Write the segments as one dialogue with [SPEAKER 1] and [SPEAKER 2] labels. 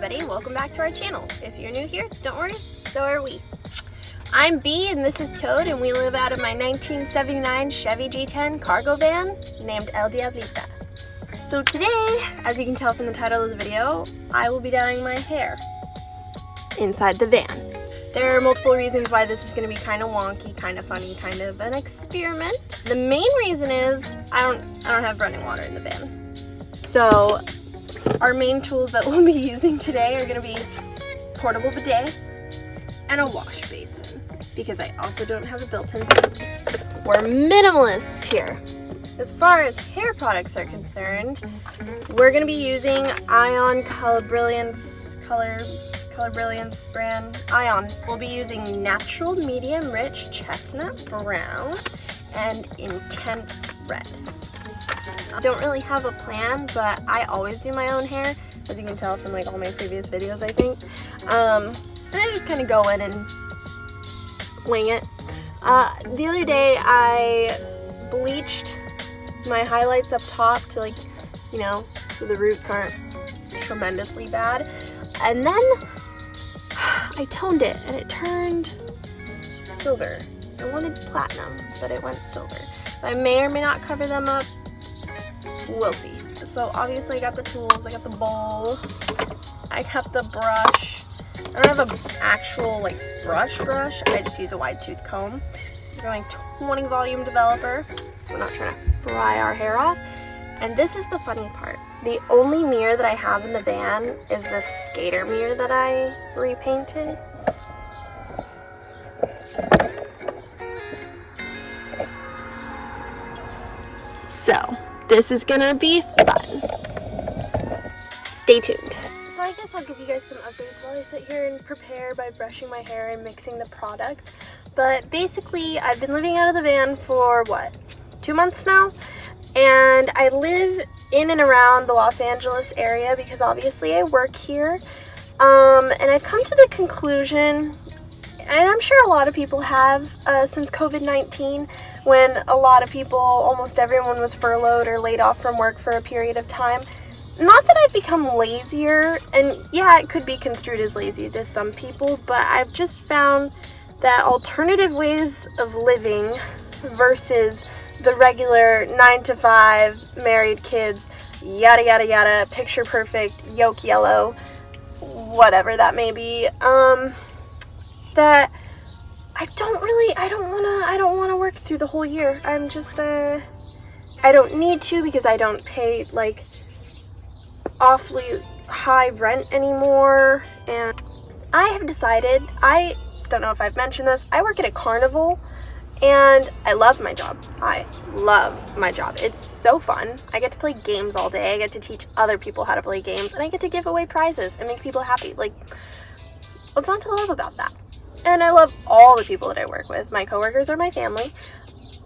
[SPEAKER 1] everybody, welcome back to our channel. If you're new here, don't worry, so are we. I'm Bee and this is Toad, and we live out of my 1979 Chevy G10 cargo van named El Diablita. So today, as you can tell from the title of the video, I will be dyeing my hair inside the van. There are multiple reasons why this is going to be kind of wonky, kind of funny, kind of an experiment. The main reason is I don't have running water in the van. So our main tools that we'll be using today are going to be portable bidet and a wash basin, because I also don't have a built-in sink. We're minimalists here. As far as hair products are concerned, we're going to be using Ion Color Brilliance brand. Ion. We'll be using natural medium rich chestnut brown and intense red. I don't really have a plan, but I always do my own hair, as you can tell from like all my previous videos, I think. And I just kind of go in and wing it. The other day I bleached my highlights up top to, like, you know, so the roots aren't tremendously bad. And then I toned it and it turned silver. I wanted platinum, but it went silver. So I may or may not cover them up. We'll see. So obviously I got the tools, I got the bowl, I got the brush. I don't have an actual like brush. I just use a wide tooth comb. We're going 20 volume developer, so we're not trying to fry our hair off. And this is the funny part. The only mirror that I have in the van is this skater mirror that I repainted. So this is gonna be fun. Stay tuned. So I guess I'll give you guys some updates while I sit here and prepare by brushing my hair and mixing the product. But basically, I've been living out of the van for, what, 2 months now? And I live in and around the Los Angeles area because obviously I work here. And I've come to the conclusion, and I'm sure a lot of people have since COVID-19, when a lot of people, almost everyone, was furloughed or laid off from work for a period of time. Not that I've become lazier, and yeah, it could be construed as lazy to some people, but I've just found that alternative ways of living versus the regular 9-to-5, married kids, yada yada yada, picture perfect, yolk yellow, whatever that may be, that I don't wanna work through the whole year. I'm just, I don't need to, because I don't pay like awfully high rent anymore. And I have decided, I don't know if I've mentioned this, I work at a carnival and I love my job. I love my job. It's so fun. I get to play games all day. I get to teach other people how to play games, and I get to give away prizes and make people happy. Like, what's not to love about that? And I love all the people that I work with. My coworkers are my family.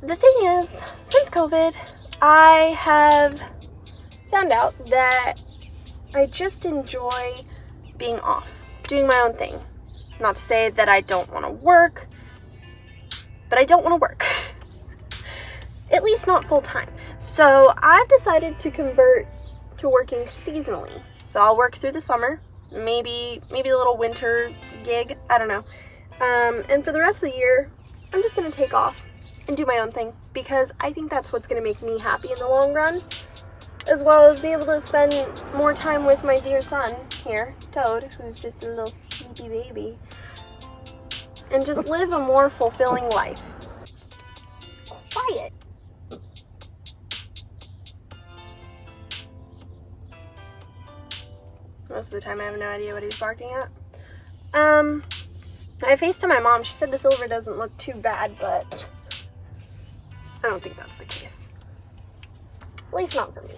[SPEAKER 1] The thing is, since COVID, I have found out that I just enjoy being off, doing my own thing. Not to say that I don't want to work, but I don't want to work. At least not full time. So I've decided to convert to working seasonally. So I'll work through the summer, maybe a little winter gig, I don't know. And for the rest of the year, I'm just going to take off and do my own thing, because I think that's what's going to make me happy in the long run, as well as be able to spend more time with my dear son here, Toad, who's just a little sleepy baby, and just live a more fulfilling life. Quiet. Most of the time I have no idea what he's barking at. I FaceTimed my mom. She said the silver doesn't look too bad, but I don't think that's the case. At least not for me.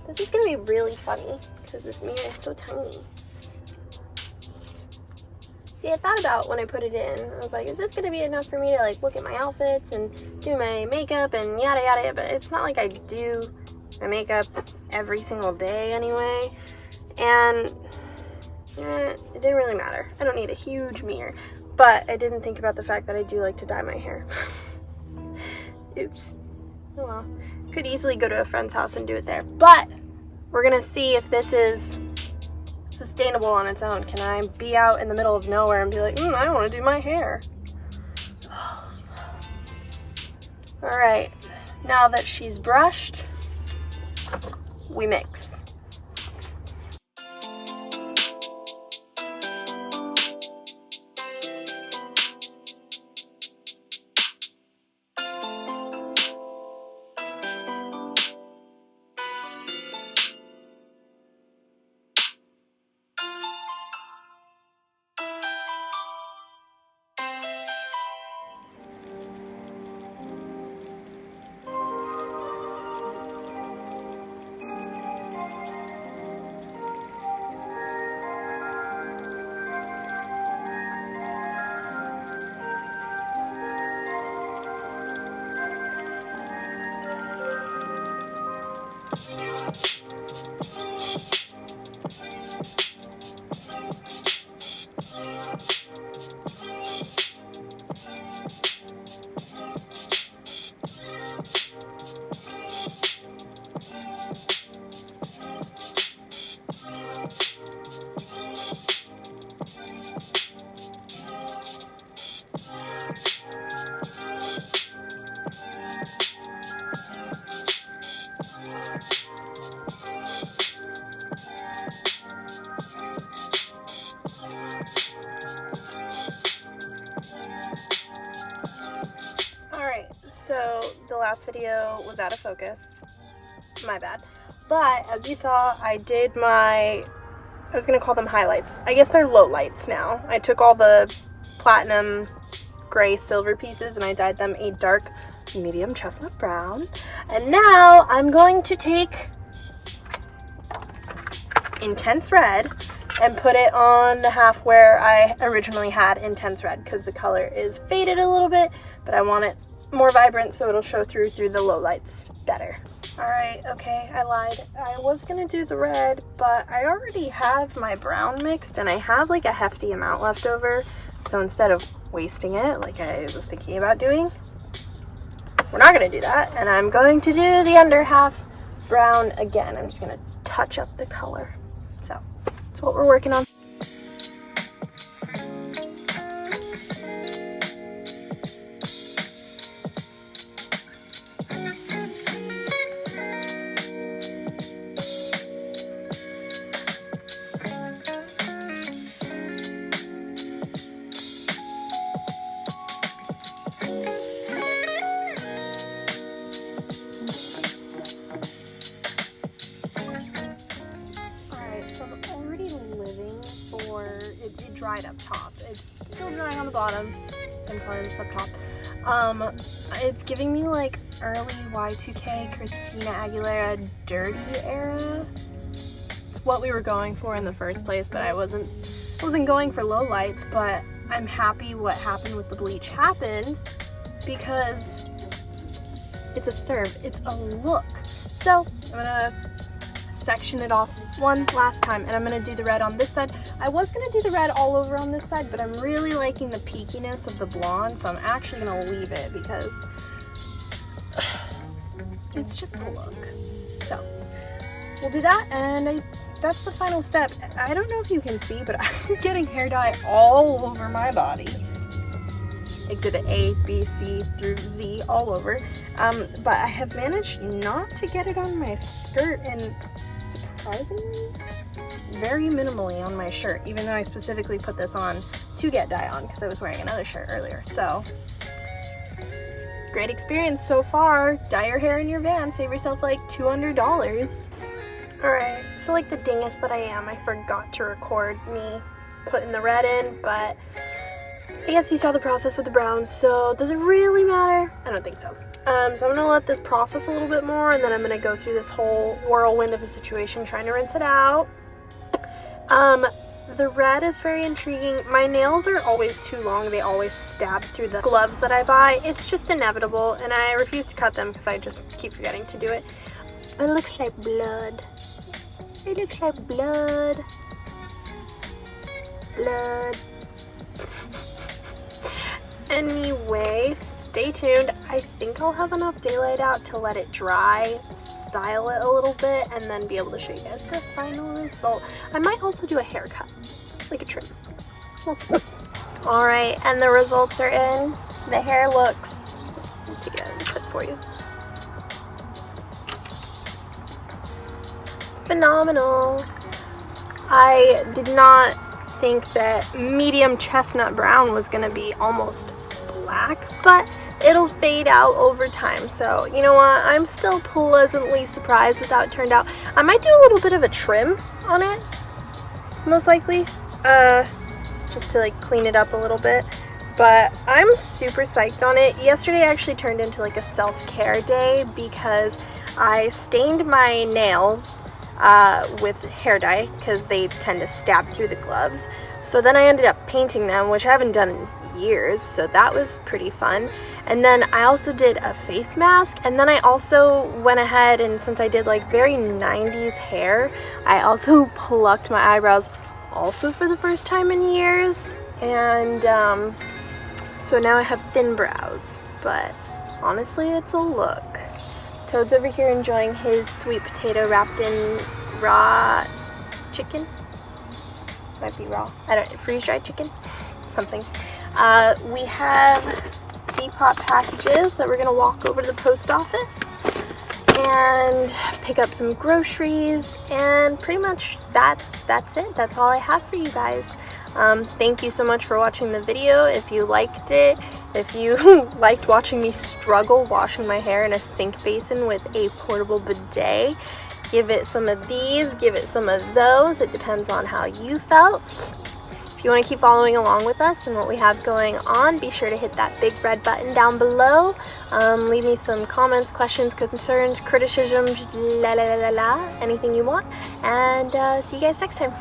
[SPEAKER 1] This is gonna be really funny because this mirror is so tiny. See, I thought about when I put it in, I was like, is this gonna be enough for me to like look at my outfits and do my makeup and yada yada, but it's not like I do my makeup every single day anyway, and it didn't really matter. I don't need a huge mirror, but I didn't think about the fact that I do like to dye my hair. Oops. Oh well. Could easily go to a friend's house and do it there, but we're gonna see if this is sustainable on its own? Can I be out in the middle of nowhere and be like, I want to do my hair? Alright, now that she's brushed, we mix. So the last video was out of focus, my bad, but as you saw, I was gonna call them highlights. I guess they're low lights now. I took all the platinum gray silver pieces and I dyed them a dark medium chestnut brown, and now I'm going to take intense red and put it on the half where I originally had intense red, because the color is faded a little bit, but I want it more vibrant so it'll show through the low lights better. Alright, okay, I lied. I was gonna do the red, but I already have my brown mixed and I have like a hefty amount left over, so instead of wasting it like I was thinking about doing, we're not gonna do that, and I'm going to do the under half brown again. I'm just gonna touch up the color. So that's what we're working on. It dried up top. It's still drying on the bottom. Same color as up top. It's giving me like early Y2K Christina Aguilera dirty era. It's what we were going for in the first place, but I wasn't going for low lights, but I'm happy what happened with the bleach happened because it's a serve, it's a look. So I'm gonna section it off one last time, and I'm gonna do the red on this side. I was gonna do the red all over on this side, but I'm really liking the peakiness of the blonde, so I'm actually gonna leave it because it's just a look. So we'll do that, and that's the final step. I don't know if you can see, but I'm getting hair dye all over my body. Exhibit A, B, C through Z all over. But I have managed not to get it on my skirt, and surprisingly, very minimally on my shirt, even though I specifically put this on to get dye on because I was wearing another shirt earlier. So, great experience so far. Dye your hair in your van, save yourself like $200. Alright, so like the dingus that I am, I forgot to record me putting the red in, but I guess you saw the process with the brown, so does it really matter? I don't think so. So I'm gonna let this process a little bit more, and then I'm gonna go through this whole whirlwind of a situation trying to rinse it out. The red is very intriguing. My nails are always too long. They always stab through the gloves that I buy. It's just inevitable, and I refuse to cut them because I just keep forgetting to do it. It looks like blood. It looks like blood. Blood. Anyway, stay tuned. I think I'll have enough daylight out to let it dry, style it a little bit, and then be able to show you guys the final result. I might also do a haircut, like a trim. We'll see. Alright, and the results are in. The hair looks, let me take it out of the clip for you. Phenomenal. I did not think that medium chestnut brown was gonna be almost black, but it'll fade out over time. So you know what, I'm still pleasantly surprised with how it turned out. I might do a little bit of a trim on it, most likely, just to like clean it up a little bit, but I'm super psyched on it. Yesterday actually turned into like a self-care day because I stained my nails with hair dye because they tend to stab through the gloves. So then I ended up painting them, which I haven't done in years, so that was pretty fun. And then I also did a face mask, and then I also went ahead and, since I did like very 90s hair, I also plucked my eyebrows also for the first time in years. And so now I have thin brows, but honestly it's a look. Toad's over here enjoying his sweet potato wrapped in raw chicken. Might be raw. I don't know, freeze-dried chicken? Something. We have Depop packages that we're gonna walk over to the post office and pick up some groceries, and pretty much that's it. That's all I have for you guys. Thank you so much for watching the video. If you liked it, if you liked watching me struggle washing my hair in a sink basin with a portable bidet, give it some of these, give it some of those. It depends on how you felt. If you want to keep following along with us and what we have going on, be sure to hit that big red button down below. Leave me some comments, questions, concerns, criticisms, anything you want. And see you guys next time.